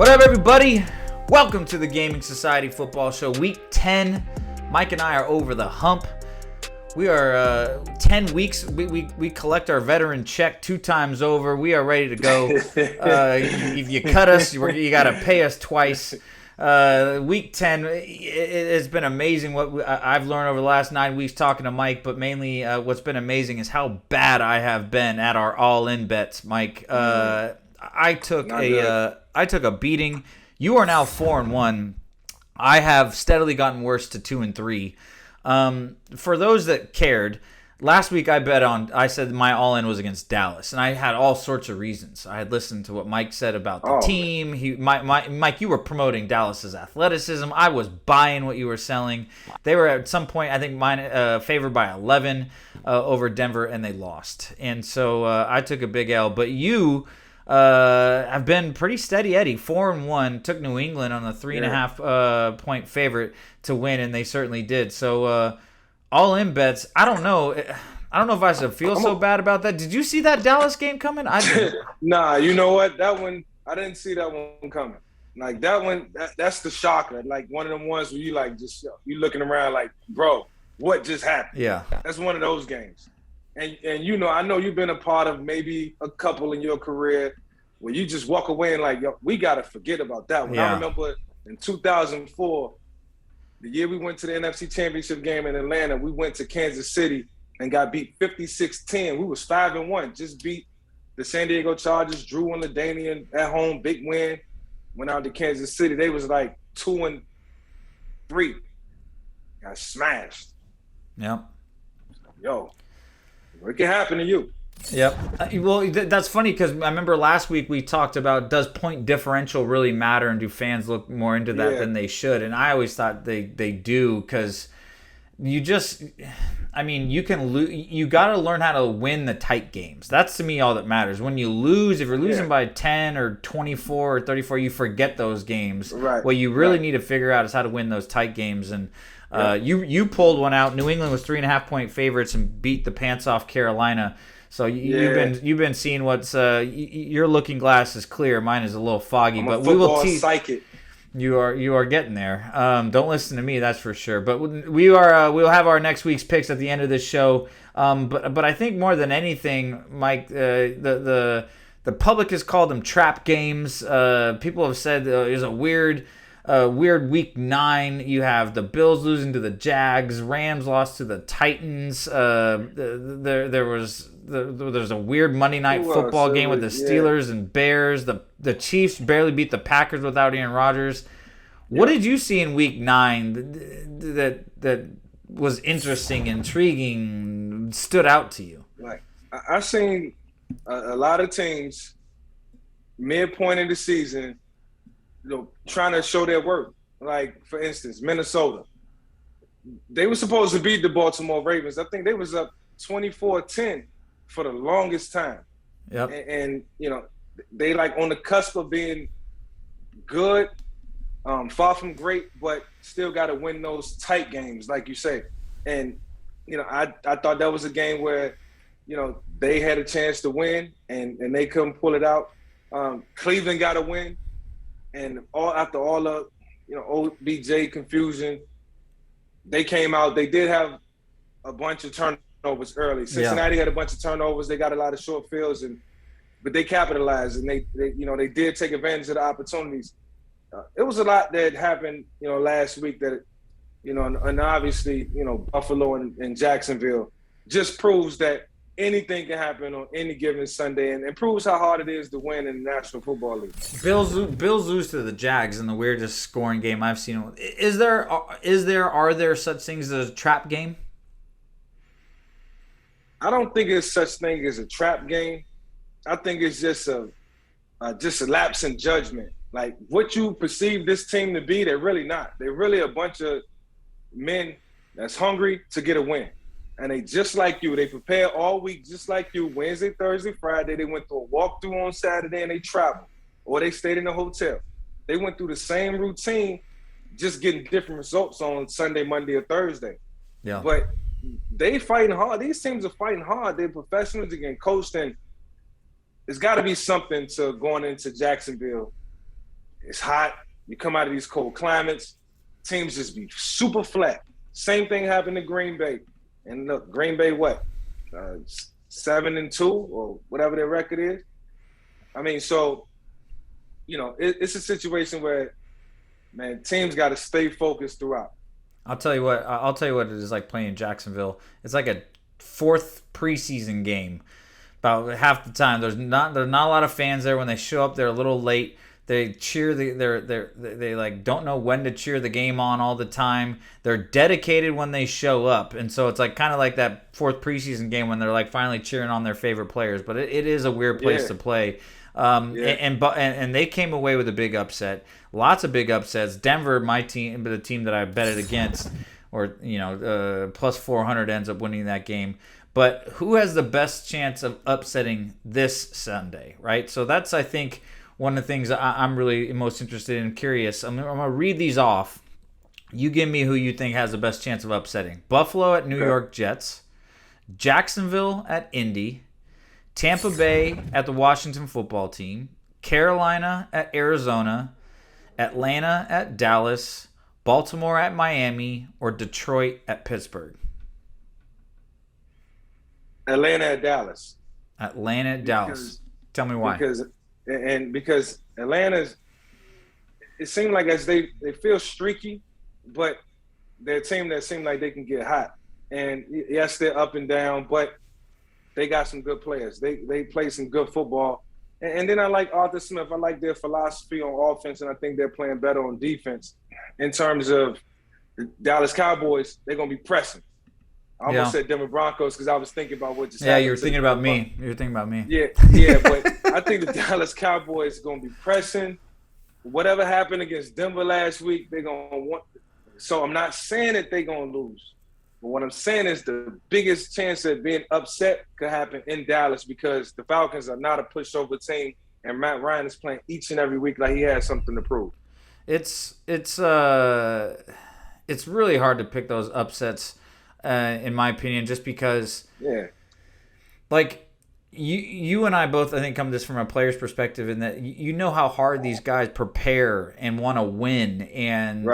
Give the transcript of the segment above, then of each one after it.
What up, everybody? Welcome to the Gaming Society Football Show, Week 10. Mike and I are over the hump. We are 10 weeks. We collect our veteran check 2 times over. We are ready to go. If you cut us, you got to pay us twice. Week 10, it has been amazing what I've learned over the last 9 weeks talking to Mike, but mainly what's been amazing is how bad I have been at our all-in bets, Mike. I took a beating. You are now 4-1. I have steadily gotten worse to 2-3. For those that cared, last week I said my all-in was against Dallas, and I had all sorts of reasons. I had listened to what Mike said about the team. Mike, you were promoting Dallas's athleticism. I was buying what you were selling. They were at some point, I think, favored by 11 over Denver, and they lost. And so I took a big L. But you have been pretty steady Eddie. 4-1, took New England on a 3.5 point favorite to win, and they certainly did. So all in bets. I don't know if I should feel so bad about that. Did you see that Dallas game coming? I didn't. Nah, you know what? That one, I didn't see that one coming. Like that one, that's the shocker. Like one of them ones where you like just you looking around like, bro, what just happened? Yeah, that's one of those games. And you know, I know you've been a part of maybe a couple in your career where you just walk away and like, yo, we got to forget about that one. Yeah. I remember in 2004, the year we went to the NFC Championship game in Atlanta, we went to Kansas City and got beat 56-10. We was 5-1, just beat the San Diego Chargers, Drew and LaDainian at home, big win. Went out to Kansas City. They was like 2-3. Got smashed. Yep. Yo. It can happen to you. Yep. Well, that's funny because I remember last week we talked about, does point differential really matter, and do fans look more into that than they should? And I always thought they do, because you just, I mean, you got to learn how to win the tight games. That's, to me, all that matters. When you lose, if you're losing by 10 or 24 or 34, you forget those games. Right. What you really need to figure out is how to win those tight games. And you pulled one out. New England was 3.5 point favorites and beat the pants off Carolina. So you've been seeing what's your looking glass is clear. Mine is a little foggy, but we will teach. Psychic. You are getting there. Don't listen to me, that's for sure. But we'll have our next week's picks at the end of this show. But I think more than anything, Mike, the public has called them trap games. People have said there's a weird week 9. You have the Bills losing to the Jags, Rams lost to the Titans. There's a weird Monday night football game with the Steelers and Bears. The Chiefs barely beat the Packers without Aaron Rodgers. What did you see in week 9 that was interesting, intriguing, stood out to you? Like I've seen a lot of teams midpoint in the season, trying to show their worth. Like, for instance, Minnesota. They were supposed to beat the Baltimore Ravens. I think they was up 24-10 for the longest time. Yep. And they like on the cusp of being good, far from great, but still got to win those tight games, like you say. And, I thought that was a game where, they had a chance to win and they couldn't pull it out. Cleveland got to win. And after all the, OBJ confusion, they came out. They did have a bunch of turnovers early. Cincinnati had a bunch of turnovers. They got a lot of short fields, but they capitalized, and they did take advantage of the opportunities. It was a lot that happened, last week that, and obviously, Buffalo and Jacksonville just proves that anything can happen on any given Sunday, and it proves how hard it is to win in the National Football League. Bills lose to the Jags in the weirdest scoring game I've seen. Are there such things as a trap game? I don't think it's such thing as a trap game. I think it's just a lapse in judgment. Like, what you perceive this team to be, they're really not. They're really a bunch of men that's hungry to get a win. And they just like you. They prepare all week just like you. Wednesday, Thursday, Friday. They went through a walkthrough on Saturday and they traveled. Or they stayed in a hotel. They went through the same routine, just getting different results on Sunday, Monday, or Thursday. Yeah. But they fighting hard. These teams are fighting hard. They're professionals. They're getting coached. And there's got to be something to going into Jacksonville It's hot. You come out of these cold climates, teams just be super flat. Same thing happened to Green Bay. And look, Green Bay, what? 7-2 or whatever their record is. I mean, so, it's a situation where, man, teams got to stay focused throughout. I'll tell you what it is like playing in Jacksonville. It's like a fourth preseason game. About half the time, there's not a lot of fans there. When they show up, they're a little late. They cheer they like don't know when to cheer the game on all the time. They're dedicated when they show up, and so it's like kind of like that fourth preseason game when they're like finally cheering on their favorite players. But it is a weird place to play. And they came away with a big upset. Lots of big upsets. Denver, my team, the team that I betted against, or plus 400 ends up winning that game. But who has the best chance of upsetting this Sunday, right? So that's, I think, one of the things I'm really most interested in and curious. I'm going to read these off. You give me who you think has the best chance of upsetting. Buffalo at New York Jets. Jacksonville at Indy. Tampa Bay at the Washington football team. Carolina at Arizona. Atlanta at Dallas. Baltimore at Miami. Or Detroit at Pittsburgh. Atlanta at Dallas. Atlanta at Dallas. Tell me why. Because Atlanta's, it seemed like as they feel streaky, but they're a team that seemed like they can get hot. And yes, they're up and down, but they got some good players. They play some good football. And then I like Arthur Smith. I like their philosophy on offense, and I think they're playing better on defense. In terms of the Dallas Cowboys, they're going to be pressing. I almost said Denver Broncos because I was thinking about what just happened. Yeah, you were thinking about me. You were thinking about me. Yeah, but I think the Dallas Cowboys are going to be pressing. Whatever happened against Denver last week, they're going to want – so I'm not saying that they're going to lose. But what I'm saying is the biggest chance of being upset could happen in Dallas because the Falcons are not a pushover team, and Matt Ryan is playing each and every week like he has something to prove. It's really hard to pick those upsets. In my opinion, just because, like you and I both, I think, come to this from a player's perspective, in that you know how hard these guys prepare and want to win, and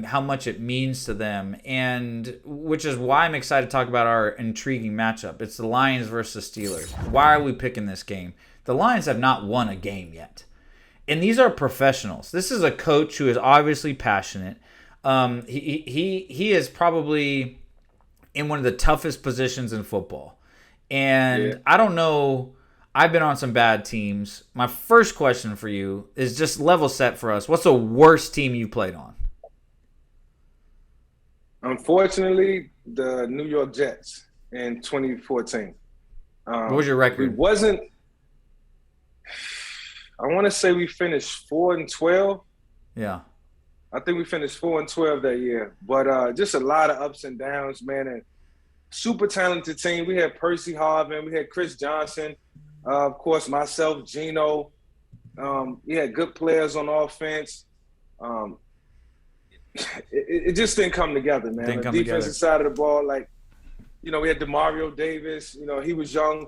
how much it means to them, and which is why I'm excited to talk about our intriguing matchup. It's the Lions versus Steelers. Why are we picking this game? The Lions have not won a game yet, and these are professionals. This is a coach who is obviously passionate. He is probably in one of the toughest positions in football. And I don't know, I've been on some bad teams. My first question for you is just level set for us. What's the worst team you played on? Unfortunately, the New York Jets in 2014. What was your record? It wasn't – I want to say we finished 4-12. Yeah. I think we finished 4-12 that year, but just a lot of ups and downs, man. And super talented team. We had Percy Harvin, we had Chris Johnson, of course, myself, Gino. We had good players on offense. It just didn't come together, man. The defensive side of the ball, we had DeMario Davis. He was young.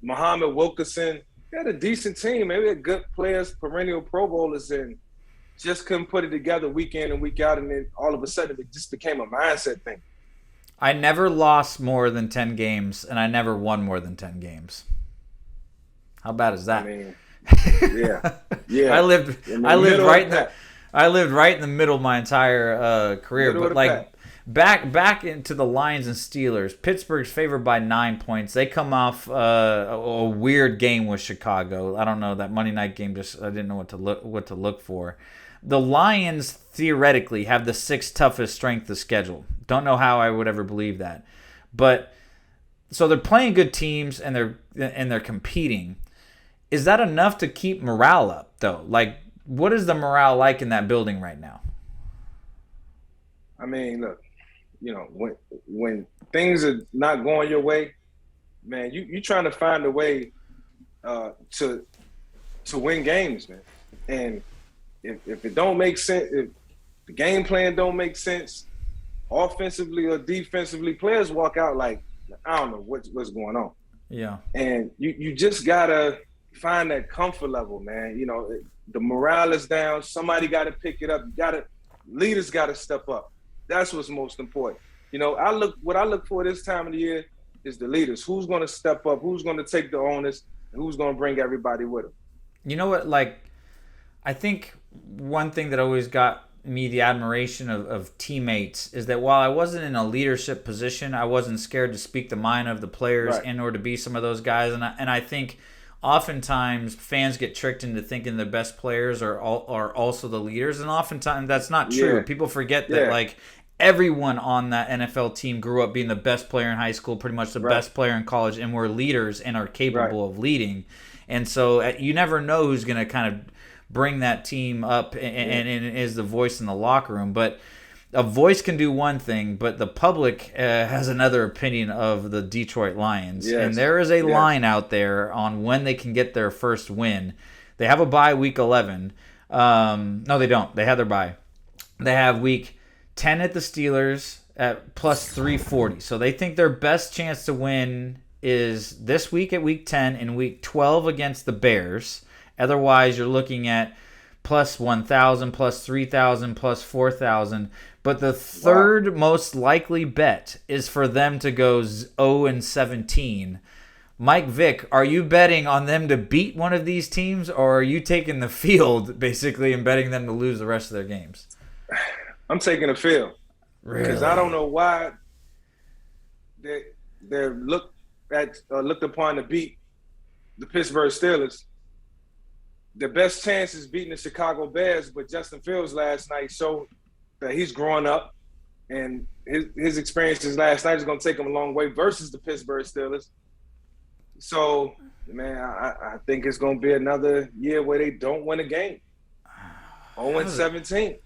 Muhammad Wilkerson. We had a decent team, man. We had good players, perennial Pro Bowlers, and just couldn't put it together week in and week out, and then all of a sudden it just became a mindset thing. I never lost more than 10 games, and I never won more than 10 games. How bad is that? I mean, yeah. I lived right in the middle of my entire career, but back into the Lions and Steelers. Pittsburgh's favored by 9 points. They come off a weird game with Chicago. I don't know, that Monday night game. I didn't know what to look for. The Lions theoretically have the 6th toughest strength of schedule. Don't know how I would ever believe that, but so they're playing good teams and they're competing. Is that enough to keep morale up though? Like, what is the morale like in that building right now? I mean, look, when things are not going your way, man, you trying to find a way to win games, man. And if it don't make sense, if the game plan don't make sense, offensively or defensively, players walk out like, I don't know what's going on. Yeah. And you just gotta find that comfort level, man. the morale is down. Somebody got to pick it up. Leaders got to step up. That's what's most important. You know, what I look for this time of the year is the leaders. Who's going to step up? Who's going to take the onus? And who's going to bring everybody with them? You know what? Like, I think one thing that always got me the admiration of teammates is that while I wasn't in a leadership position, I wasn't scared to speak the mind of the players and or to be some of those guys. And I think oftentimes fans get tricked into thinking the best players are also the leaders, and oftentimes that's not true. People forget that like everyone on that NFL team grew up being the best player in high school, pretty much the best player in college, and were leaders and are capable of leading. And so you never know who's going to kind of bring that team up and is the voice in the locker room. But a voice can do one thing, but the public has another opinion of the Detroit Lions. And there is a line out there on when they can get their first win. They have a bye week 11. No, they don't. They had their bye. They have week 10 at the Steelers at plus 340. So they think their best chance to win is this week at week 10 and week 12 against the Bears. Otherwise, you're looking at plus 1,000, plus 3,000, plus 4,000. But the third most likely bet is for them to go 0-17. Mike Vick, are you betting on them to beat one of these teams, or are you taking the field, basically, and betting them to lose the rest of their games? I'm taking the field. Really? Because I don't know why they're looked upon to beat the Pittsburgh Steelers. The best chance is beating the Chicago Bears, but Justin Fields last night showed that he's growing up, and his experiences last night is going to take him a long way versus the Pittsburgh Steelers. So, man, I think it's going to be another year where they don't win a game. 0-17.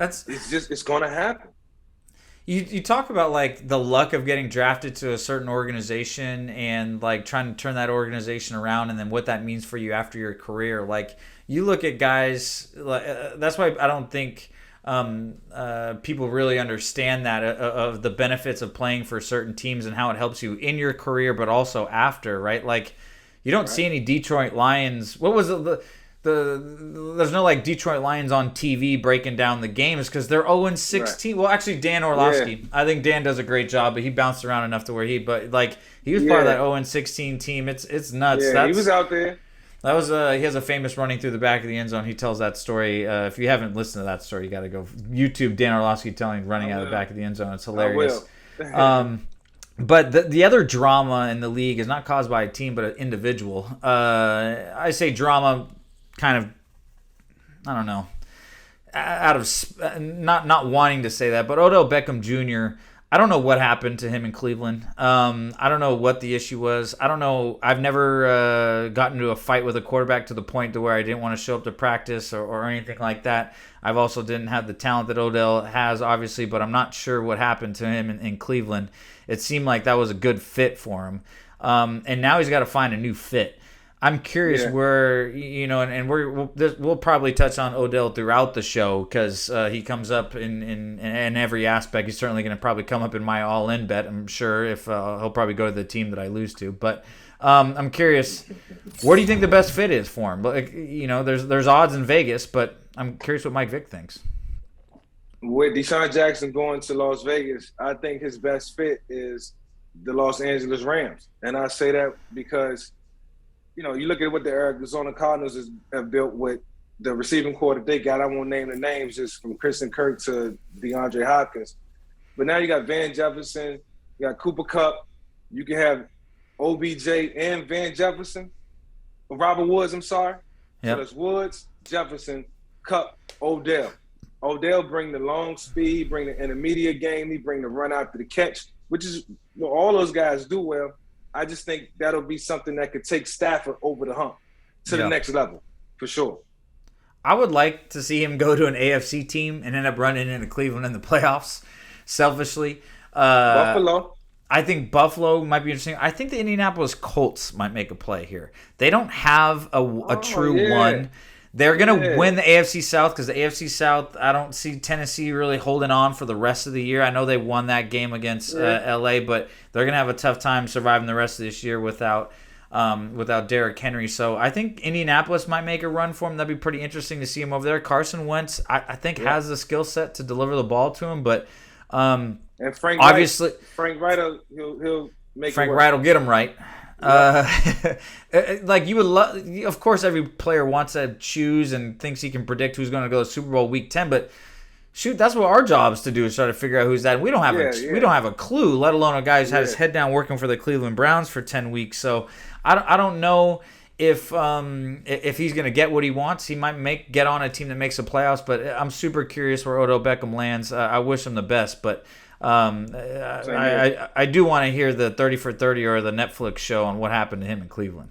It's going to happen. You talk about like the luck of getting drafted to a certain organization and like trying to turn that organization around, and then what that means for you after your career. Like you look at guys, that's why I don't think people really understand that of the benefits of playing for certain teams and how it helps you in your career, but also after, right? Like you don't see any Detroit Lions. What was it? There's no like Detroit Lions on TV breaking down the games because they're 0-16. Right. Well, actually, Dan Orlovsky. I think Dan does a great job, but he bounced around enough to where he was part of that 0-16 team. It's nuts. Yeah, he was out there. That was he has a famous running through the back of the end zone. He tells that story. If you haven't listened to that story, you got to go YouTube Dan Orlovsky running out of the back of the end zone. It's hilarious. But the other drama in the league is not caused by a team, but an individual. I say drama. Kind of, I don't know, out of not wanting to say that, but Odell Beckham Jr., I don't know what happened to him in Cleveland. I don't know what the issue was. I don't know. I've never gotten into a fight with a quarterback to the point to where I didn't want to show up to practice or anything like that. I've also didn't have the talent that Odell has, obviously, but I'm not sure what happened to him in Cleveland. It seemed like that was a good fit for him. And now he's got to find a new fit. I'm curious where, and we'll probably touch on Odell throughout the show because he comes up in every aspect. He's certainly going to probably come up in my all-in bet, I'm sure, if he'll probably go to the team that I lose to. But I'm curious, where do you think the best fit is for him? Like, there's odds in Vegas, but I'm curious what Mike Vick thinks. With Deshaun Jackson going to Las Vegas, I think his best fit is the Los Angeles Rams. And I say that because – you look at what the Arizona Cardinals have built with the receiving core that they got. I won't name the names, just from Christian Kirk to DeAndre Hopkins. But now you got Van Jefferson, you got Cooper Kupp. You can have OBJ and Van Jefferson. Robert Woods, I'm sorry. Yep. So that's Woods, Jefferson, Kupp, Odell. Odell bring the long speed, bring the intermediate game. He bring the run after the catch, which is what all those guys do well. I just think that'll be something that could take Stafford over the hump to the next level, for sure. I would like to see him go to an AFC team and end up running into Cleveland in the playoffs, selfishly. Buffalo. I think Buffalo might be interesting. I think the Indianapolis Colts might make a play here. They don't have a true one. They're going to win the AFC South because the AFC South, I don't see Tennessee really holding on for the rest of the year. I know they won that game against LA, but they're going to have a tough time surviving the rest of this year without without Derrick Henry. So I think Indianapolis might make a run for him. That'd be pretty interesting to see him over there. Carson Wentz, I think, has the skill set to deliver the ball to him, but and Frank obviously Frank Wright, he'll make Frank it work. Wright will get him right. Like you would love, of course, every player wants to choose and thinks he can predict who's going to go to Super Bowl Week 10, but shoot, that's what our job is to do, is try to figure out who's that. We don't have we don't have a clue, let alone a guy who's had his head down working for the Cleveland Browns for 10 weeks. So I don't know if he's going to get what he wants. He might get on a team that makes the playoffs, but I'm super curious where Odell Beckham lands. I wish him the best, but I do want to hear the 30 for 30 or the Netflix show on what happened to him in Cleveland.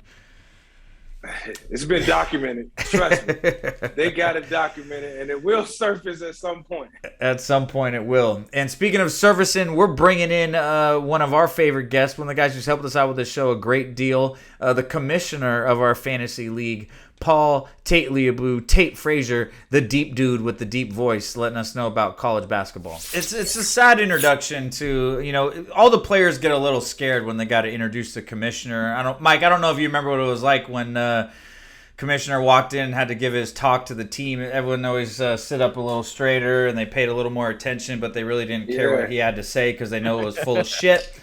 It's been documented. Trust me. They got it documented, and it will surface at some point. At some point it will. And speaking of surfacing, we're bringing in one of our favorite guests, one of the guys who's helped us out with the show a great deal, the commissioner of our fantasy league, Paul Tate Frazier, the deep dude with the deep voice, letting us know about college basketball. It's a sad introduction to, all the players get a little scared when they got to introduce the commissioner. Mike, I don't know if you remember what it was like when commissioner walked in and had to give his talk to the team. Everyone always sit up a little straighter and they paid a little more attention, but they really didn't care what he had to say because they know it was full of shit.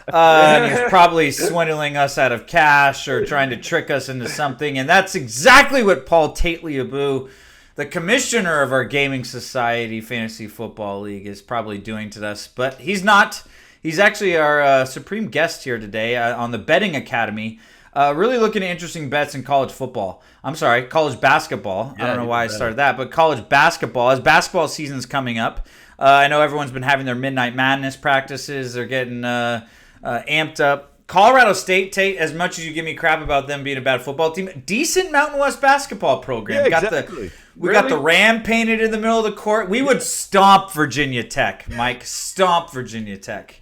And he was probably swindling us out of cash or trying to trick us into something. And that's exactly what Paul Tate, the commissioner of our Gaming Society Fantasy Football League, is probably doing to us. But he's not. He's actually our supreme guest here today on the Betting Academy. Really looking at interesting bets in college football. I'm sorry, college basketball. I don't know why I started that, but college basketball. As basketball season's coming up, I know everyone's been having their Midnight Madness practices. They're getting amped up. Colorado State, Tate, as much as you give me crap about them being a bad football team, decent Mountain West basketball program. Yeah, exactly. We got the Ram painted in the middle of the court. We would stomp Virginia Tech, Mike. Stomp Virginia Tech.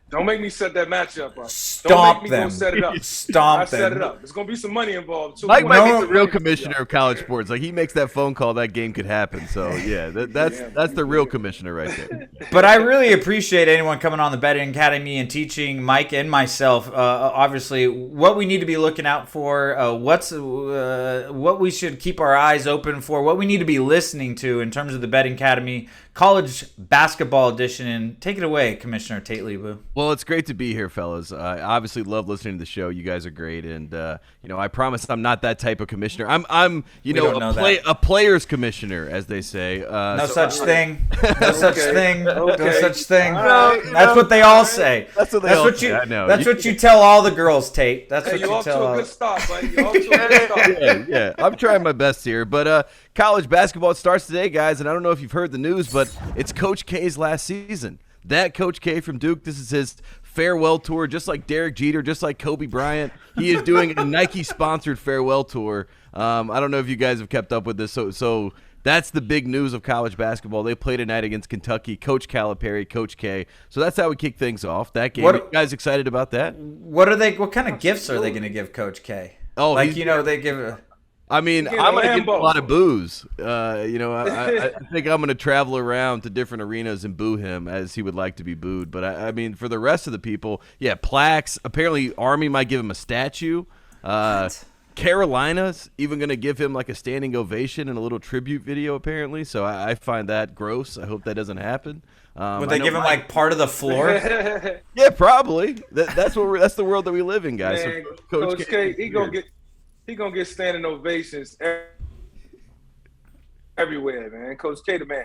Don't make me set that matchup up. Stomp Don't make me them. go set it up. Stomp I them. set it up. There's gonna be some money involved too. Mike might be the real commissioner of college sports. Like, he makes that phone call, that game could happen. So yeah, that's the real commissioner right there. But I really appreciate anyone coming on the Betting Academy and teaching Mike and myself, obviously, what we need to be looking out for, what we should keep our eyes open for, what we need to be listening to in terms of the Betting Academy College Basketball Edition. And take it away, Commissioner Tate Lebu. Well, it's great to be here, fellas. I obviously love listening to the show. You guys are great, and I promise I'm not that type of commissioner. I'm a player's commissioner, as they say. No such thing. No such thing. No such thing. Right. That's what they all say. That's what they all say. I know. That's what you tell all the girls, Tate. That's what you off tell. To a good start, buddy. You're off to a good start. Yeah. I'm trying my best here, but college basketball starts today, guys, and I don't know if you've heard the news, but it's Coach K's last season. That Coach K from Duke, this is his farewell tour, just like Derek Jeter, just like Kobe Bryant. He is doing a Nike-sponsored farewell tour. I don't know if you guys have kept up with this. So that's the big news of college basketball. They play tonight against Kentucky. Coach Calipari, Coach K. So that's how we kick things off. That game. Are you guys excited about that? What kind of gifts are they going to give Coach K? Oh, they give. I mean, I'm going to get a lot of boos. I think I'm going to travel around to different arenas and boo him as he would like to be booed. But, I mean, for the rest of the people, plaques. Apparently, Army might give him a statue. Carolina's even going to give him like a standing ovation and a little tribute video, apparently. So I find that gross. I hope that doesn't happen. Would they give him like part of the floor? Yeah, probably. That's the world that we live in, guys. Man, So Coach K, he gonna get standing ovations everywhere, man. Coach K, the man.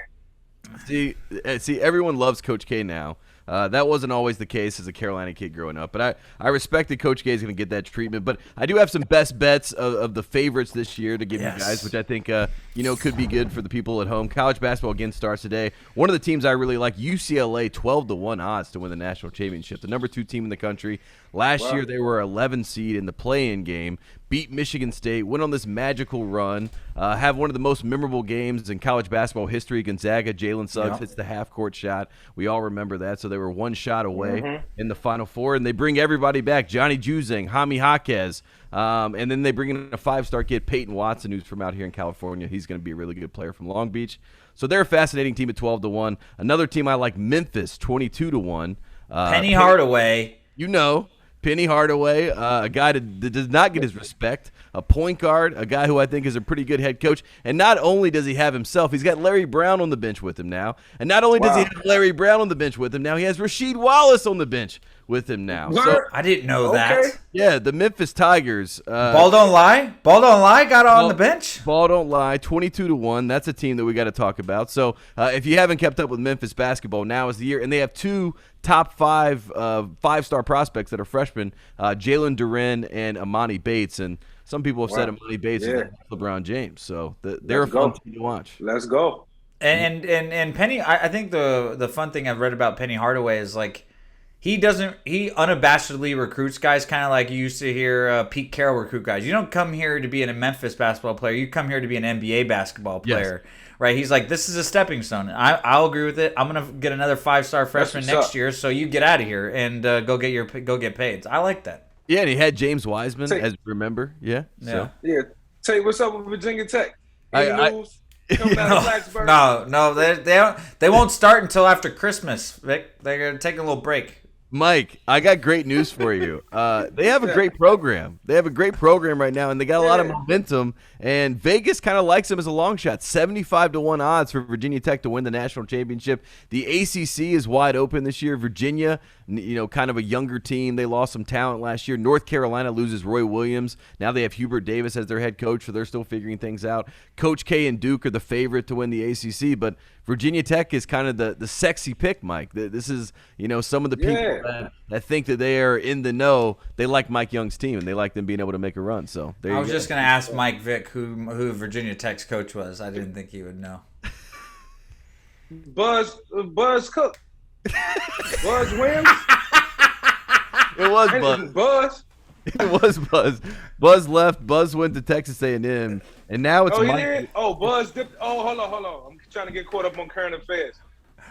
See, everyone loves Coach K now. That wasn't always the case as a Carolina kid growing up, but I respect that Coach K is going to get that treatment. But I do have some best bets of the favorites this year to give you guys, which I think could be good for the people at home. College basketball again starts today. One of the teams I really like, UCLA, 12-1 odds to win the national championship. The number 2 team in the country. Last year they were 11 seed in the play-in game. Beat Michigan State, went on this magical run, have one of the most memorable games in college basketball history. Gonzaga, Jalen Suggs hits the half-court shot. We all remember that. So they were one shot away in the Final Four, and they bring everybody back. Johnny Juzang, Jaime Jaquez, and then they bring in a 5-star kid, Peyton Watson, who's from out here in California. He's going to be a really good player from Long Beach. So they're a fascinating team at 12-1. Another team I like, Memphis, 22-1. Penny Hardaway. Penny Hardaway, a guy that does not get his respect, a point guard, a guy who I think is a pretty good head coach. And not only does he have himself, he's got Larry Brown on the bench with him now. And not only does he have Larry Brown on the bench with him now, he has Rasheed Wallace on the bench with him now. So, I didn't know that. Yeah, the Memphis Tigers. Ball don't lie. Ball don't lie. Got on the bench. Ball don't lie. 22-1. That's a team that we got to talk about. So if you haven't kept up with Memphis basketball, now is the year. And they have two top five-star prospects that are freshmen, Jalen Duren and Amani Bates. And some people have said Amani Bates is LeBron James. So they're a fun team to watch. Let's go. And Penny, I think the fun thing I've read about Penny Hardaway is like he unabashedly recruits guys kind of like you used to hear Pete Carroll recruit guys. You don't come here to be a Memphis basketball player. You come here to be an NBA basketball player. Yes. Right? He's like, this is a stepping stone. I'll agree with it. I'm gonna get another 5-star freshman next year, so you get out of here and go get paid. I like that. Yeah, and he had James Wiseman, as remember. Yeah. So. Yeah. Tell you what's up with Virginia Tech. News? No, they won't start until after Christmas, Vic. They're taking a little break. Mike, I got great news for you. They have a great program. They have a great program right now, and they got a lot of momentum. And Vegas kind of likes them as a long shot. 75-1 odds for Virginia Tech to win the national championship. The ACC is wide open this year. Virginia, kind of a younger team. They lost some talent last year. North Carolina loses Roy Williams. Now they have Hubert Davis as their head coach, so they're still figuring things out. Coach K and Duke are the favorite to win the ACC, but Virginia Tech is kind of the sexy pick, Mike. This is, some of the people that think that they are in the know. They like Mike Young's team, and they like them being able to make a run. So I was just going to ask Mike Vick who Virginia Tech's coach was. I didn't think he would know. Buzz Cook. Buzz Williams. It was Buzz. Buzz. It was Buzz. Buzz left. Buzz went to Texas A&M, and now it's Mike. Did? Oh, Buzz dipped. Oh, hold on. I'm trying to get caught up on current affairs.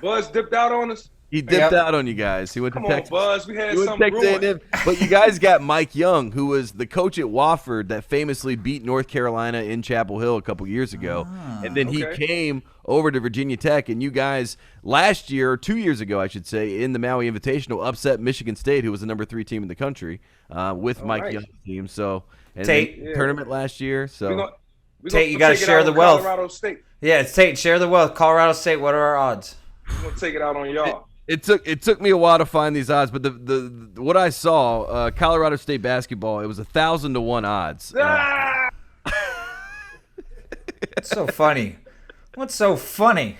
Buzz dipped out on us. He dipped out on you guys. He went to Texas. Come on, Buzz. We had some brewing. But you guys got Mike Young, who was the coach at Wofford that famously beat North Carolina in Chapel Hill a couple years ago. And then he came over to Virginia Tech, and you guys last year, or 2 years ago, I should say, in the Maui Invitational, upset Michigan State, who was the number 3 team in the country, with Mike Young's team. So, and Tate, tournament last year. So, Tate, you got to share the wealth. Colorado State. Yeah, it's Tate. Share the wealth. Colorado State. What are our odds? We're gonna take it out on y'all. It took me a while to find these odds, but the what I saw, Colorado State basketball, it was 1,000-1 odds. It's so funny. What's so funny?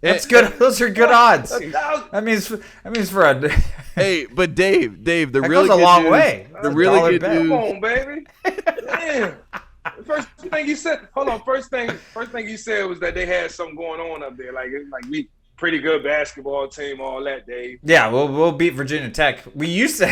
That's good. Those are good odds. That means for a. Hey, but Dave, the that really goes a good long news, way. The really good news. Come on, baby. Damn. First thing he said. Hold on. First thing he said was that they had something going on up there. Like we pretty good basketball team, all that, Dave. Yeah, we'll beat Virginia Tech. We used to.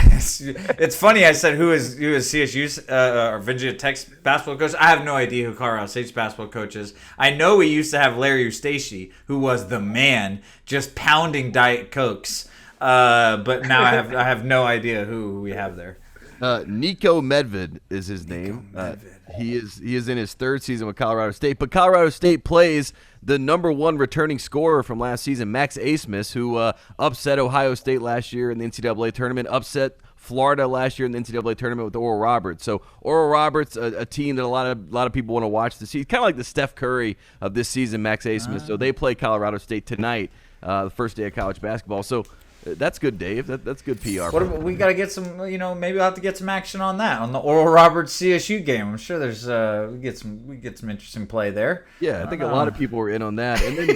It's funny. I said who is CSU's or Virginia Tech's basketball coach. I have no idea who Colorado State's basketball coach is. I know we used to have Larry Eustachy, who was the man, just pounding Diet Cokes. But now I have no idea who we have there. Nico Medved is his name. He is in his 3rd season with Colorado State, but Colorado State plays the number 1 returning scorer from last season, Max Asmus, who upset Ohio State last year in the NCAA tournament, upset Florida last year in the NCAA tournament with Oral Roberts. So Oral Roberts, a team that a lot of people want to watch this season, kind of like the Steph Curry of this season, Max Asmus. So they play Colorado State tonight, the first day of college basketball. So that's good, Dave. That's good PR. We got to get some, maybe we'll have to get some action on that, on the Oral Roberts CSU game. I'm sure there's we get some interesting play there. Yeah, I think a lot of people were in on that. And then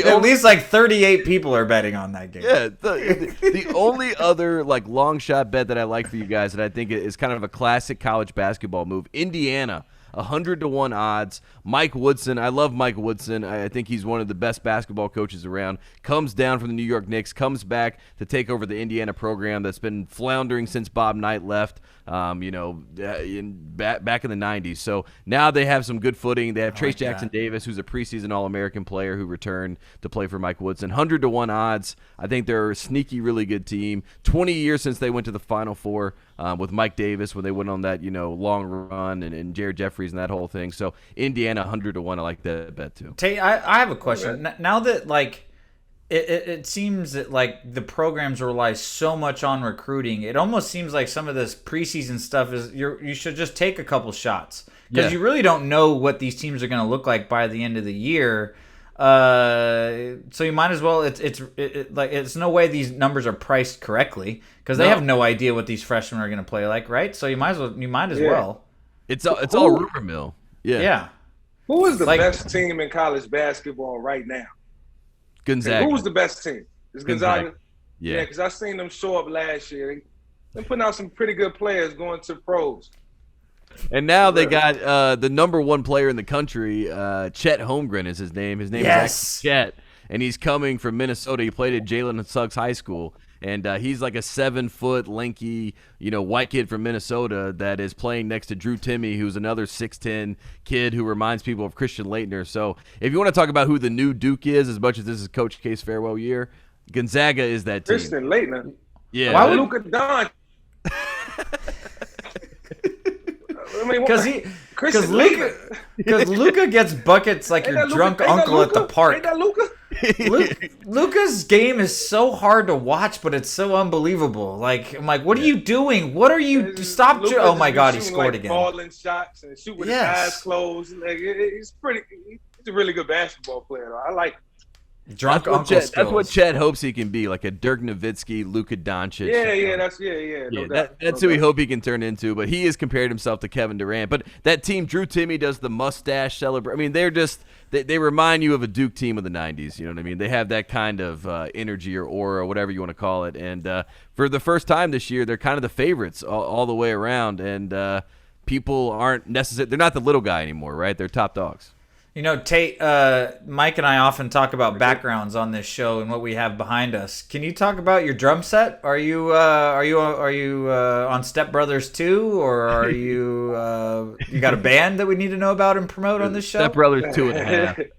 at least like 38 people are betting on that game. Yeah, the only other like long shot bet that I like for you guys that I think is kind of a classic college basketball move, Indiana. 100-1 odds. Mike Woodson. I love Mike Woodson. I think he's one of the best basketball coaches around. Comes down from the New York Knicks, comes back to take over the Indiana program that's been floundering since Bob Knight left, back in the 90s. So now they have some good footing. They have Trace Jackson Davis, who's a preseason All-American player who returned to play for Mike Woodson. 100-1 odds. I think they're a sneaky, really good team. 20 years since they went to the Final Four with Mike Davis when they went on that, long run and Jared Jeffries and that whole thing. So Indiana 100-1. I like that bet too. Tate, I have a question. Now that it seems that like the programs rely so much on recruiting. It almost seems like some of this preseason stuff is you should just take a couple shots because you really don't know what these teams are going to look like by the end of the year. So you might as well. It's no way these numbers are priced correctly because they have no idea what these freshmen are going to play like, right? So you might as well. It's all rumor mill. Yeah. Who is the best team in college basketball right now? Gonzaga. Who's the best team? Is Gonzaga? Yeah, because I seen them show up last year. They're putting out some pretty good players going to pros. And now they got the number one player in the country, Chet Holmgren is his name. His name is Chet, and he's coming from Minnesota. He played at Jalen Suggs High School, and he's like a 7-foot, lanky, white kid from Minnesota that is playing next to Drew Timme, who's another 6'10" kid who reminds people of Christian Laettner. So if you want to talk about who the new Duke is, as much as this is Coach K's farewell year, Gonzaga is that team. Christian Laettner? Yeah. Why would Luka Doncic? Because Luka gets buckets like your drunk uncle at the park. Ain't that Luka? Luka's game is so hard to watch, but it's so unbelievable. Like I'm like, what are you doing? What are you? Stop! Oh my God, he scored again. Balling shots and shoot with his eyes closed. Like he's a really good basketball player. Though. I like. Drunk uncle skills. That's what Chet hopes he can be, like a Dirk Nowitzki, Luka Doncic. That's who he hope he can turn into. But he has compared himself to Kevin Durant. But that team, Drew Timme does the mustache celebration. I mean, they're just they remind you of a Duke team of the '90s. You know what I mean? They have that kind of energy or aura, or whatever you want to call it. And for the first time this year, they're kind of the favorites all the way around. And people aren't necessarily they're not the little guy anymore, right? They're top dogs. Tate, Mike and I often talk about backgrounds on this show and what we have behind us. Can you talk about your drum set? Are you on Step Brothers 2, or are you you got a band that we need to know about and promote on this show? Step Brothers 2.5.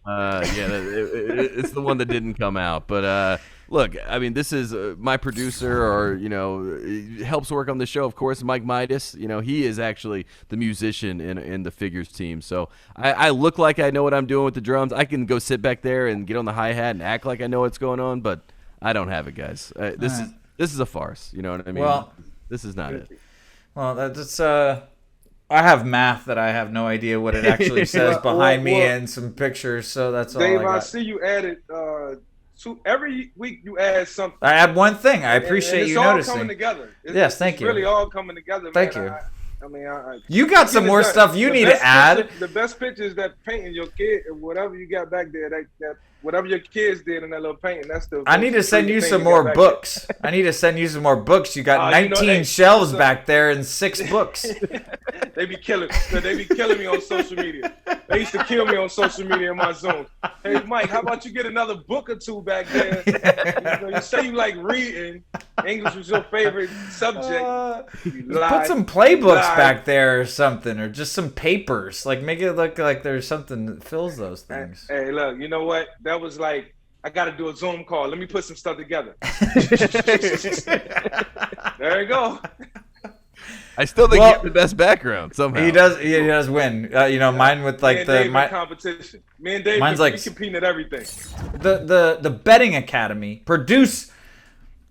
It's the one that didn't come out, but. Look, I mean, this is my producer, or helps work on the show. Of course, Mike Midas. He is actually the musician in the Figures team. So I look like I know what I'm doing with the drums. I can go sit back there and get on the hi hat and act like I know what's going on, but I don't have it, guys. This is a farce. You know what I mean? Well, this is not it. Well, that's I have math that I have no idea what it actually says behind me and some pictures. So that's all. Dave, I got. I see you added. Every week you add something. I add one thing. I appreciate you noticing. It's all coming together. Yes, thank you. It's really all coming together. Thank you. I you got some more stuff you need to add. The best picture is that painting your kid, whatever you got back there, that whatever your kids did in that little painting. That's the. I need to send you some more books. I need to send you some more books. You got 19 shelves back there and 6 books. They be killing me on social media. They used to kill me on social media in my zone. Hey, Mike, how about you get another book or two back there? You say you like reading. English was your favorite subject. Put some playbooks back there or something, or just some papers. Like, make it look like there's something that fills those things. Hey, look, you know what? That was like, I got to do a Zoom call. Let me put some stuff together. There you go. I still think he has the best background somehow. He does win. Mine with like the competition. Me and Dave, mine's like competing at everything. The betting academy produced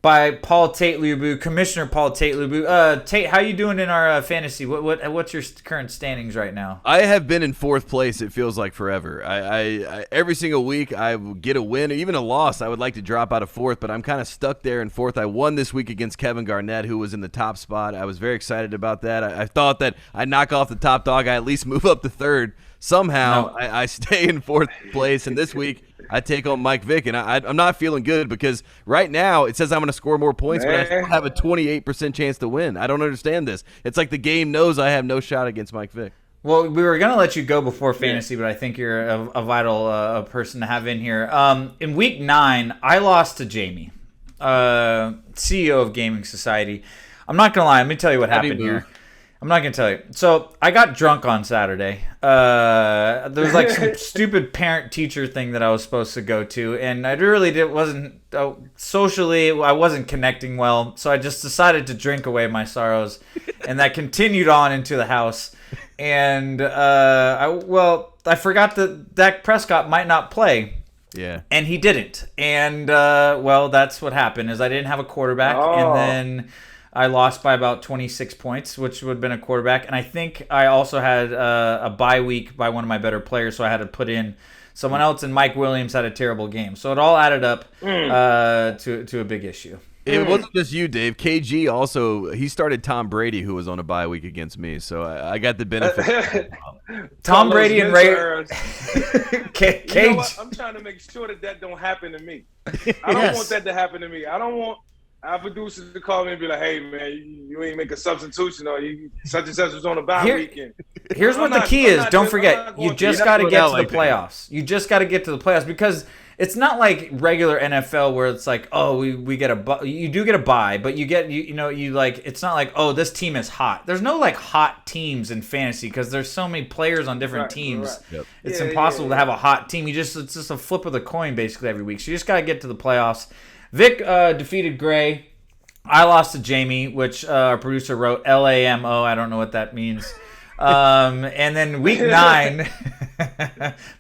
by Paul Tate Lubu, Commissioner Paul Tate Lubu. Tate, how you doing in our fantasy? What's your current standings right now? I have been in 4th place. It feels like forever. I every single week I get a win or even a loss. I would like to drop out of 4th, but I'm kind of stuck there in 4th. I won this week against Kevin Garnett, who was in the top spot. I was very excited about that. I thought that I'd knock off the top dog. I at least move up to 3rd. Somehow I stay in 4th place, and this week I take on Mike Vick, and I'm not feeling good because right now it says I'm going to score more points, but I still have a 28% chance to win. I don't understand this. It's like the game knows I have no shot against Mike Vick. Well, we were going to let you go before fantasy, but I think you're a vital person to have in here. In week 9, I lost to Jamie, CEO of Gaming Society. I'm not going to lie. Let me tell you what happened here. I'm not going to tell you. So I got drunk on Saturday. There was like some stupid parent-teacher thing that I was supposed to go to, and I wasn't socially, I wasn't connecting well, so I just decided to drink away my sorrows, and that continued on into the house. And I forgot that Dak Prescott might not play. Yeah. And he didn't. And, well, that's what happened is I didn't have a quarterback. And then I lost by about 26 points, which would have been a quarterback. And I think I also had a bye week by one of my better players, so I had to put in someone else, and Mike Williams had a terrible game. So it all added up to a big issue. It wasn't just you, Dave. KG also, he started Tom Brady, who was on a bye week against me, so I got the benefit. Tom Brady and Ray. You know what? I'm trying to make sure that don't happen to me. I don't want that to happen to me. I don't want our producers to call me and be like, "Hey, man, you ain't make a substitution, or you such and such was on a bye weekend." Here's what the key is. Don't forget, you just got to get to the playoffs. You just got to get to the playoffs because it's not like regular NFL where it's like, oh, we get you do get a bye, but you get you like it's not like, oh, this team is hot. There's no like hot teams in fantasy because there's so many players on different teams. Right. Yep. It's impossible to have a hot team. It's just a flip of the coin basically every week. So you just got to get to the playoffs. Vic defeated Gray. I lost to Jamie, which our producer wrote LAMO. I don't know what that means. And then week 9,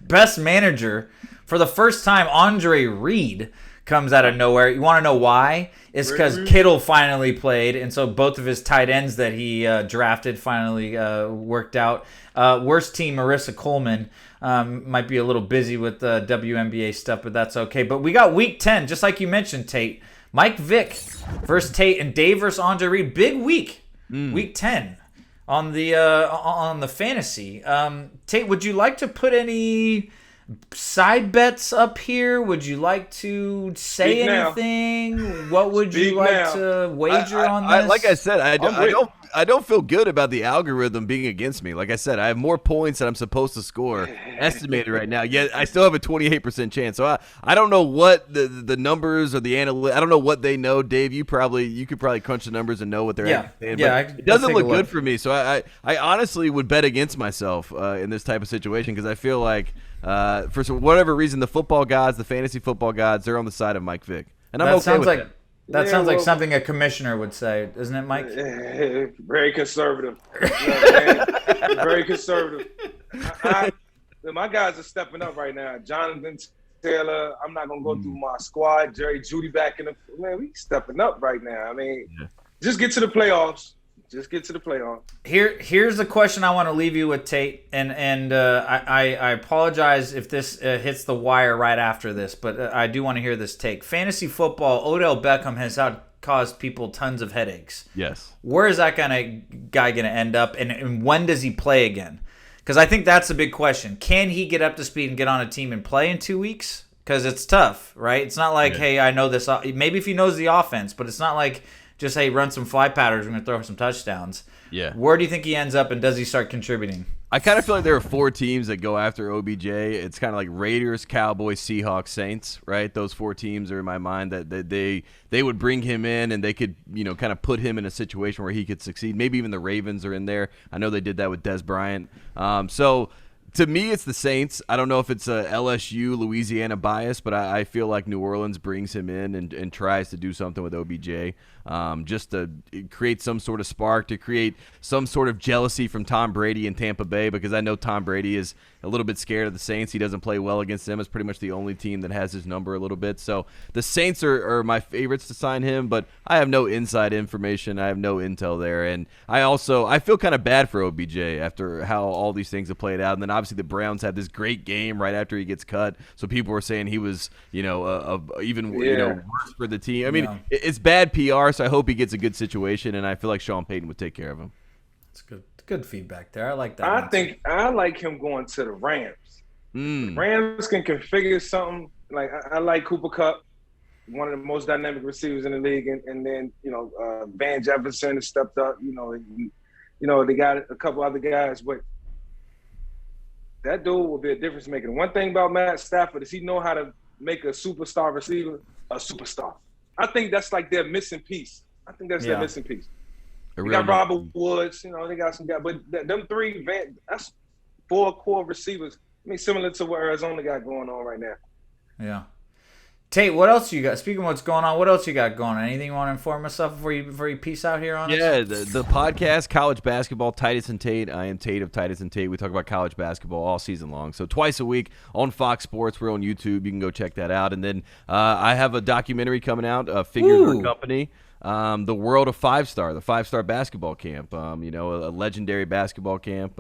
best manager. For the first time, Andre Reed comes out of nowhere. You want to know why? It's because Kittle finally played, and so both of his tight ends that he drafted finally worked out. Worst team, Marissa Coleman. Might be a little busy with the WNBPA stuff, but that's okay. But we got week 10, just like you mentioned, Tate. Mike Vick versus Tate, and Dave versus Andre Reed. Big week, week 10 on the fantasy. Tate, would you like to put any side bets up here? Would you like to say anything? What would you like to wager on this? Like I said, I don't feel good about the algorithm being against me. Like I said, I have more points than I'm supposed to score estimated right now. Yet I still have a 28% chance. So I don't know what the numbers or the analytics. I don't know what they know. Dave, you could probably crunch the numbers and know what they're saying. Yeah, it doesn't look good for me. So I honestly would bet against myself in this type of situation because I feel like for whatever reason the football gods, the fantasy football gods, they're on the side of Mike Vick, and I'm okay with that. That sounds like something a commissioner would say, doesn't it, Mike? Very conservative. Very conservative. My guys are stepping up right now. Jonathan Taylor, I'm not going to go through my squad. Jerry Jeudy back in the – man, we stepping up right now. I mean, just get to the playoffs. Just get to the playoffs. Here's the question I want to leave you with, Tate, and I apologize if this hits the wire right after this, but I do want to hear this take. Fantasy football, Odell Beckham has caused people tons of headaches. Yes. Where is that guy going to end up, and when does he play again? Because I think that's a big question. Can he get up to speed and get on a team and play in 2 weeks? Because it's tough, right? It's not like, hey, I know this. Maybe if he knows the offense, but it's not like just, hey, run some fly patterns, we're going to throw some touchdowns. Yeah. Where do you think he ends up, and does he start contributing? I kind of feel like there are 4 teams that go after OBJ. It's kind of like Raiders, Cowboys, Seahawks, Saints, right? Those 4 teams are in my mind that they would bring him in and they could, kind of put him in a situation where he could succeed. Maybe even the Ravens are in there. I know they did that with Des Bryant. So to me, it's the Saints. I don't know if it's a LSU, Louisiana bias, but I feel like New Orleans brings him in and tries to do something with OBJ. Just to create some sort of spark, to create some sort of jealousy from Tom Brady in Tampa Bay, because I know Tom Brady is a little bit scared of the Saints. He doesn't play well against them. It's pretty much the only team that has his number a little bit. So the Saints are my favorites to sign him, but I have no inside information. I have no intel there. And I feel kind of bad for OBJ after how all these things have played out. And then obviously the Browns had this great game right after he gets cut. So people were saying he was, worse for the team. I mean, it's bad PR. So I hope he gets a good situation, and I feel like Sean Payton would take care of him. That's good feedback there. I like that. I think I like him going to the Rams. The Rams can configure something. Like I like Cooper Kupp, one of the most dynamic receivers in the league, and then Van Jefferson has stepped up. They got a couple other guys, but that dude will be a difference maker. One thing about Matt Stafford is he know how to make a superstar receiver a superstar. I think that's like their missing piece. Their missing piece. They got Robert Woods, they got some guys. But them 3, that's 4 core receivers. I mean, similar to what Arizona got going on right now. Yeah. Tate, what else you got? Speaking of what's going on, what else you got going on? Anything you want to inform us of before you peace out here on us? Yeah, the podcast, College Basketball, Titus and Tate. I am Tate of Titus and Tate. We talk about college basketball all season long. So twice a week on Fox Sports. We're on YouTube. You can go check that out. And then I have a documentary coming out, Figure Her Company. The World of Five Star, the five-star basketball camp, a legendary basketball camp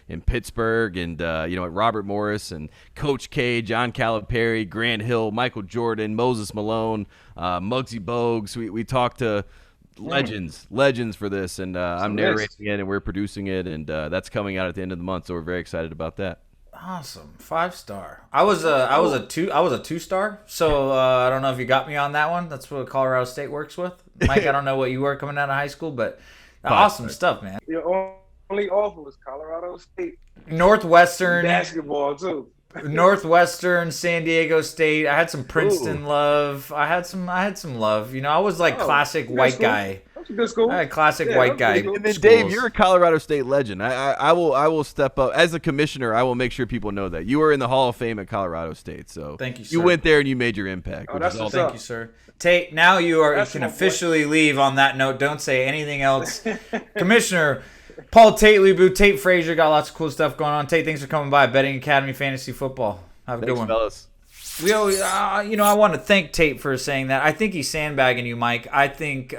in Pittsburgh, and at Robert Morris and Coach K, John Calipari, Grant Hill, Michael Jordan, Moses Malone, Muggsy Bogues. We talked to legends for this, and I'm narrating it, and we're producing it, and that's coming out at the end of the month, so we're very excited about that. Awesome, 5-star. I was a 2-star. So I don't know if you got me on that one. That's what Colorado State works with. Mike, I don't know what you were coming out of high school, but awesome stuff, man. Your only offer was Colorado State. Northwestern Basketball too. Northwestern, San Diego State. I had some Princeton love. I had some love. I was like classic white guy. That's a good school. I had classic white guy. And then Dave, you're a Colorado State legend. I will step up as a commissioner. I will make sure people know that you were in the Hall of Fame at Colorado State. So thank you, sir. You went there and you made your impact. Thank you, sir. Tate, now you can officially leave on that note. Don't say anything else. Commissioner Paul Tate Frazier got lots of cool stuff going on. Tate, thanks for coming by. Betting Academy Fantasy Football. Have a good one, fellas. We always, I want to thank Tate for saying that. I think he's sandbagging you, Mike. I think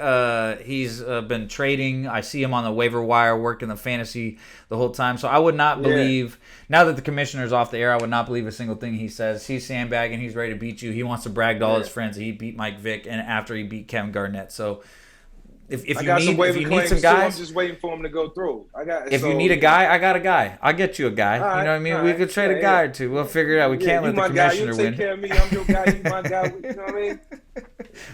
he's been trading. I see him on the waiver wire working the fantasy the whole time. So I would not believe, now that the commissioner's off the air, I would not believe a single thing he says. He's sandbagging. He's ready to beat you. He wants to brag to all his friends that he beat Mike Vick and after he beat Kevin Garnett. So if you need some guys, I'm just waiting for him to go through. If you need a guy, I got a guy. I'll get you a guy. Right, you know what I mean? We could trade a guy or two. We'll figure it out. We can't let the commissioner win. You take care of me. I'm your guy. You my guy. You know what I mean?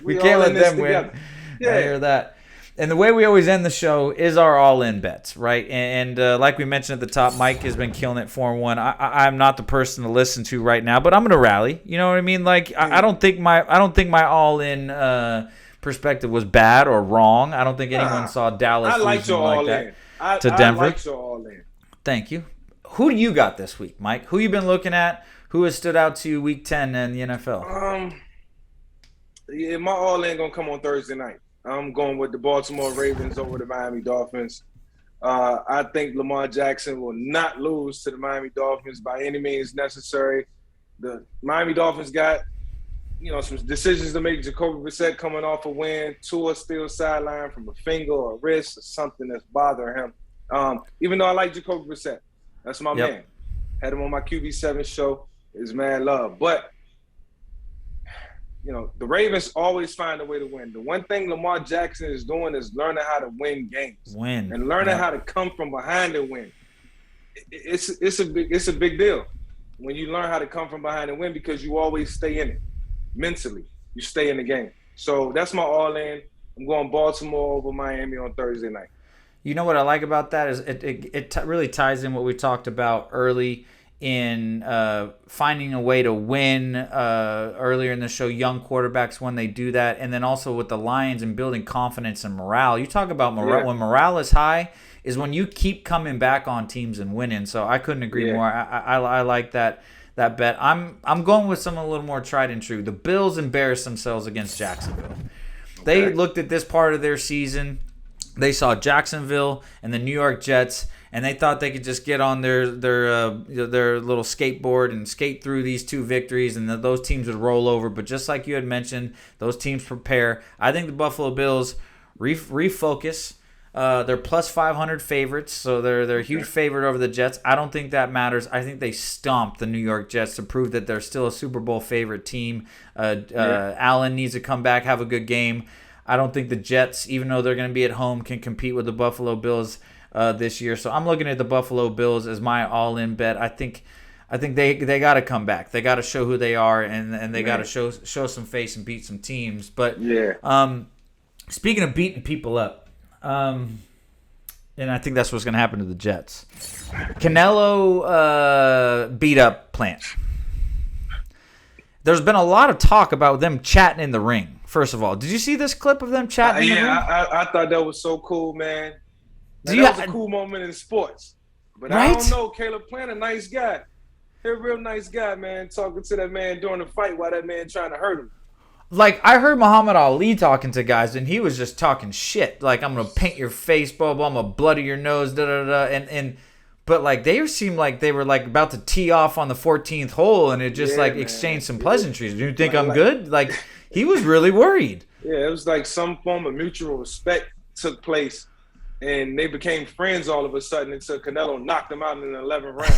We can't let them win. Yeah. I hear that. And the way we always end the show is our all-in bets, right? And like we mentioned at the top, Mike has been killing it 4-1. I'm not the person to listen to right now, but I'm going to rally. You know what I mean? Like I don't think my all-in perspective was bad or wrong. I don't think anyone saw Dallas losing like that to Denver. I like your all-in. Thank you. Who do you got this week, Mike? Who you been looking at? Who has stood out to you week 10 in the NFL? My all-in going to come on Thursday night. I'm going with the Baltimore Ravens over the Miami Dolphins. I think Lamar Jackson will not lose to the Miami Dolphins by any means necessary. The Miami Dolphins got some decisions to make. Jacoby Brissett coming off a win. Tua still sidelined from a finger or a wrist or something that's bothering him. Even though I like Jacoby Brissett. That's my man. Had him on my QB7 show. Is mad love. But, the Ravens always find a way to win. The one thing Lamar Jackson is doing is learning how to win games. And learning how to come from behind and win. It's a big deal when you learn how to come from behind and win because you always stay in it. Mentally, you stay in the game. So that's my all-in. I'm going Baltimore over Miami on Thursday night. You know what I like about that is it really ties in what we talked about early in finding a way to win earlier in the show, young quarterbacks when they do that, and then also with the Lions and building confidence and morale. You talk about morale. When morale is high is when you keep coming back on teams and winning. So I couldn't agree more. I like that bet. I'm going with something a little more tried and true. The Bills embarrassed themselves against Jacksonville. They looked at this part of their season. They saw Jacksonville and the New York Jets, and they thought they could just get on their little skateboard and skate through these two victories, and that those teams would roll over. But just like you had mentioned, those teams prepare. I think the Buffalo Bills refocus. They're plus 500 favorites, so they're a huge favorite over the Jets. I don't think that matters. I think they stomped the New York Jets to prove that they're still a Super Bowl favorite team. Allen needs to come back, have a good game. I don't think the Jets, even though they're going to be at home, can compete with the Buffalo Bills this year. So I'm looking at the Buffalo Bills as my all-in bet. I think they got to come back. They got to show who they are, and they got to show some face and beat some teams. But speaking of beating people up. And I think that's what's going to happen to the Jets. Canelo beat up Plant. There's been a lot of talk about them chatting in the ring. First of all, did you see this clip of them chatting in the ring? I thought that was so cool, man. That was a cool moment in sports. But I don't know, Caleb Plant, a nice guy. He's a real nice guy, man, talking to that man during the fight while that man trying to hurt him. Like, I heard Muhammad Ali talking to guys, and he was just talking shit. Like, I'm going to paint your face, blah, blah, I'm going to bloody your nose, da-da-da. But, like, they seemed like they were, like, about to tee off on the 14th hole, and it just, exchanged some pleasantries. Do you think I'm good? Like, he was really worried. Yeah, it was like some form of mutual respect took place, and they became friends all of a sudden until Canelo knocked him out in the 11th round.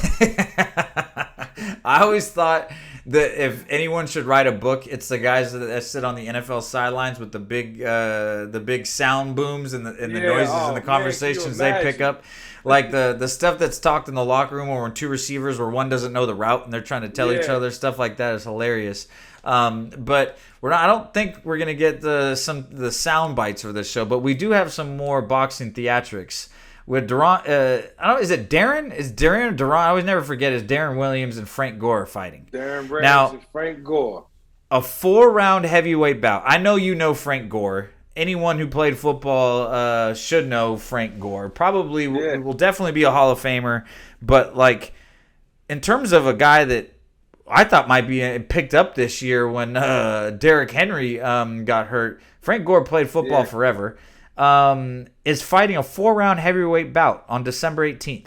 I always thought that if anyone should write a book, it's the guys that sit on the NFL sidelines with the big sound booms and the noises and the conversations they pick up. Like the stuff that's talked in the locker room or when two receivers where one doesn't know the route and they're trying to tell each other stuff like that is hilarious. But we're not. I don't think we're gonna get the sound bites for this show, but we do have some more boxing theatrics with Duran. I don't know. Is it Darren? Is Darren or Duran? I always never forget. Is Darren Williams and Frank Gore fighting? Darren Williams and Frank Gore. A 4-round heavyweight bout. I know you know Frank Gore. Anyone who played football should know Frank Gore. Probably will definitely be a Hall of Famer. But like in terms of a guy that I thought might be picked up this year when Derrick Henry got hurt. Frank Gore played football forever. Is fighting a 4-round heavyweight bout on December 18th.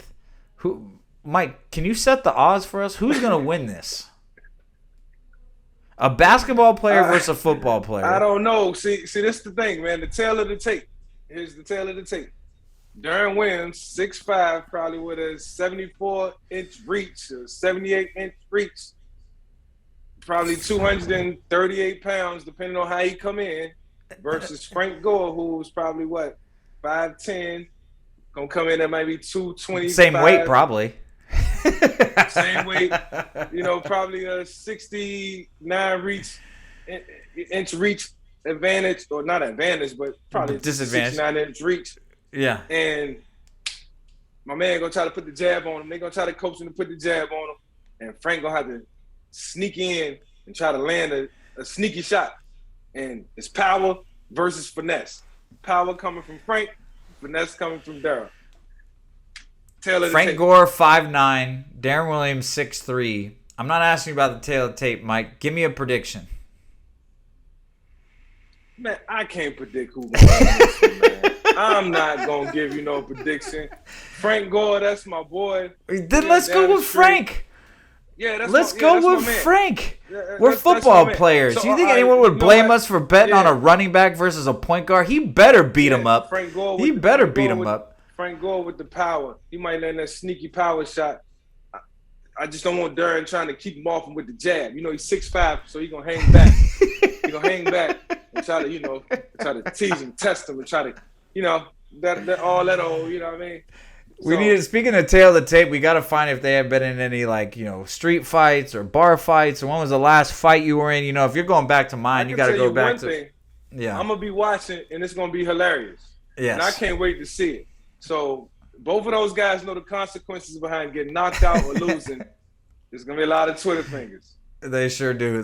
Mike, can you set the odds for us? Who's going to win this? A basketball player versus a football player. I don't know. See, this is the thing, man. The tail of the tape. Here's the tail of the tape. Darren Williams, 6'5", probably with a 74-inch reach, a 78-inch reach. Probably 238 pounds, depending on how he come in, versus Frank Gore, who's probably, 5'10", going to come in at maybe 225. Same weight, probably. Same weight. Probably a 69 inch reach advantage, or not advantage, but probably disadvantage. 69-inch reach. Yeah. And my man going to try to put the jab on him. They're going to try to coach him to put the jab on him. And Frank going to have to sneak in and try to land a sneaky shot. And it's power versus finesse. Power coming from Frank, finesse coming from Darryl. Frank Gore 5'9", Darren Williams 6'3". I'm not asking about the tail of the tape, Mike. Give me a prediction. Man, I can't predict who's going to win, man. I'm not going to give you no prediction. Frank Gore, that's my boy. Then let's go with Frank. Yeah, let's go with Frank. We're football players. Do you think anyone would blame us for betting on a running back versus a point guard? He better beat him up. He better beat him up. Frank Gore with the power. He might land that sneaky power shot. I just don't want Darren trying to keep him off him with the jab. He's 6'5", so he's going to hang back. He's going to hang back and try to, try to tease him, test him, and try to, that all that old, you know what I mean? We need to, speaking of tail of the tape, we got to find if they have been in any, street fights or bar fights, or when was the last fight you were in? If you're going back to mine, you got to go back to... Thing, I'm going to be watching, and it's going to be hilarious. Yes. And I can't wait to see it. So both of those guys know the consequences behind getting knocked out or losing. There's going to be a lot of Twitter fingers. They sure do.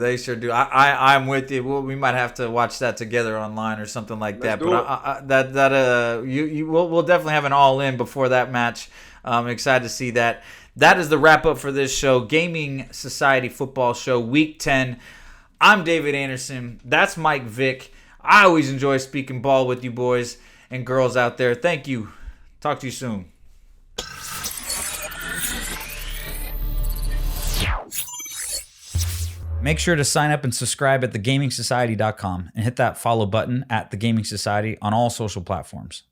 I'm with you. We might have to watch that together online or something like that. But we'll definitely have an all-in before that match. I'm excited to see that. That is the wrap-up for this show, Gaming Society Football Show, Week 10. I'm David Anderson. That's Mike Vick. I always enjoy speaking ball with you boys and girls out there. Thank you. Talk to you soon. Make sure to sign up and subscribe at thegamingsociety.com and hit that follow button at The Gaming Society on all social platforms.